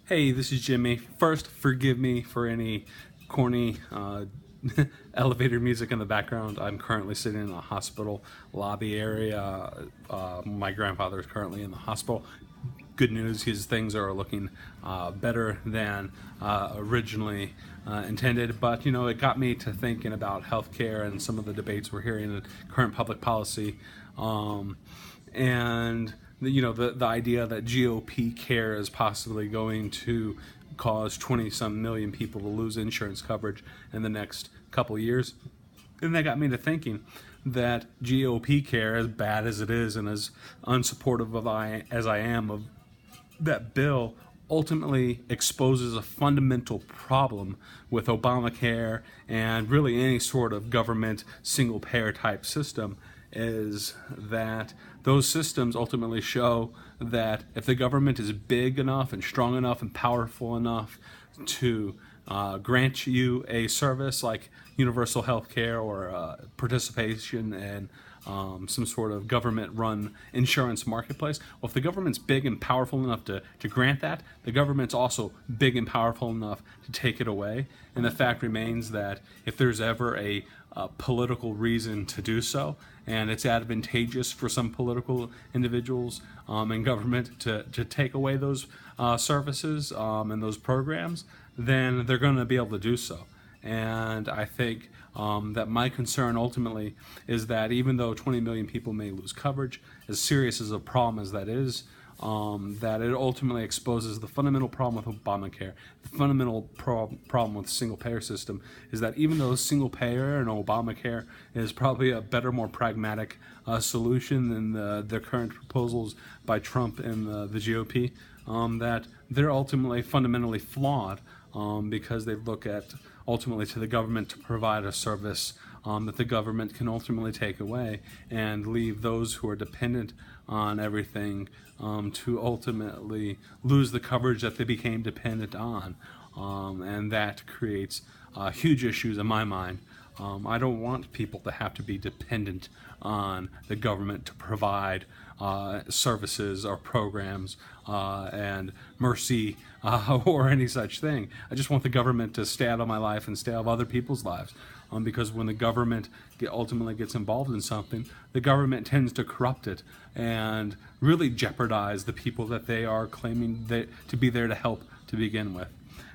Hey, this is Jimmy. First, forgive me for any corny elevator music in the background. I'm currently sitting in a hospital lobby area. My grandfather is currently in the hospital. Good news, his things are looking better than originally intended. But, it got me to thinking about healthcare and some of the debates we're hearing in current public policy. And the idea that GOP care is possibly going to cause 20 some million people to lose insurance coverage in the next couple of years. And that got me to thinking that GOP care, as bad as it is and as unsupportive as I am of that bill, ultimately exposes a fundamental problem with Obamacare and really any sort of government single payer type system, is that those systems ultimately show that if the government is big enough and strong enough and powerful enough to grant you a service like universal health care or participation in some sort of government-run insurance marketplace. Well, if the government's big and powerful enough to grant that, the government's also big and powerful enough to take it away. And the fact remains that if there's ever a political reason to do so, and it's advantageous for some political individuals and government to take away those services and those programs, then they're going to be able to do so. And I think that my concern ultimately is that even though 20 million people may lose coverage, as serious as a problem as that is, that it ultimately exposes the fundamental problem with Obamacare. The fundamental problem with the single payer system is that even though single payer and Obamacare is probably a better, more pragmatic solution than the current proposals by Trump and the GOP, that they're ultimately fundamentally flawed because they look at ultimately to the government to provide a service that the government can ultimately take away and leave those who are dependent on everything to ultimately lose the coverage that they became dependent on. And that creates huge issues in my mind. I don't want people to have to be dependent on the government to provide services or programs and mercy or any such thing. I just want the government to stay out of my life and stay out of other people's lives. Because when the government ultimately gets involved in something, the government tends to corrupt it and really jeopardize the people that they are claiming to be there to help to begin with.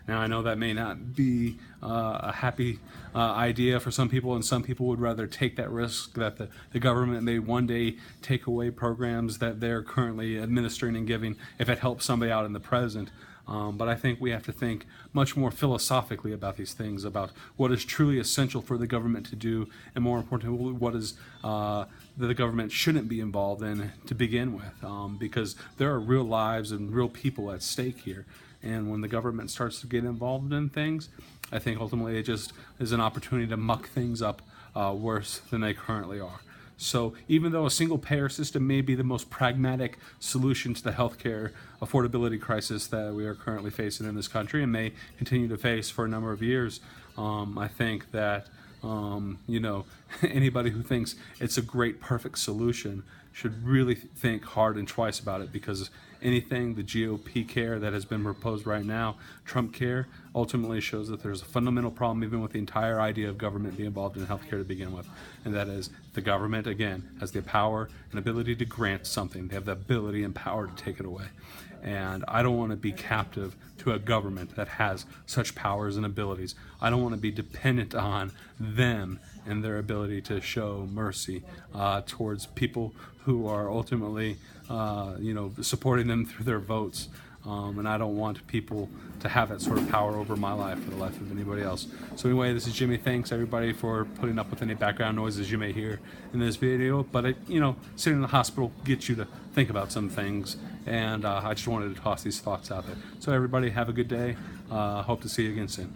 Now, I know that may not be a happy idea for some people, and some people would rather take that risk that the government may one day take away programs that they're currently administering and giving if it helps somebody out in the present. But I think we have to think much more philosophically about these things, about what is truly essential for the government to do, and more importantly, what is that the government shouldn't be involved in to begin with, because there are real lives and real people at stake here. And when the government starts to get involved in things, I think ultimately it just is an opportunity to muck things up worse than they currently are. So even though a single payer system may be the most pragmatic solution to the healthcare affordability crisis that we are currently facing in this country and may continue to face for a number of years, I think that anybody who thinks it's a great, perfect solution should really think hard and twice about it, because anything the GOP care that has been proposed right now, TrumpCare, ultimately shows that there's a fundamental problem even with the entire idea of government being involved in healthcare to begin with. And that is, the government, again, has the power and ability to grant something. They have the ability and power to take it away. And I don't want to be captive to a government that has such powers and abilities. I don't want to be dependent on them and their ability to show mercy towards people who are ultimately, supporting them through their votes. And I don't want people to have that sort of power over my life or the life of anybody else. So anyway, this is Jimmy. Thanks everybody for putting up with any background noises you may hear in this video. But sitting in the hospital gets you to think about some things, and I just wanted to toss these thoughts out there. So everybody, have a good day. Hope to see you again soon.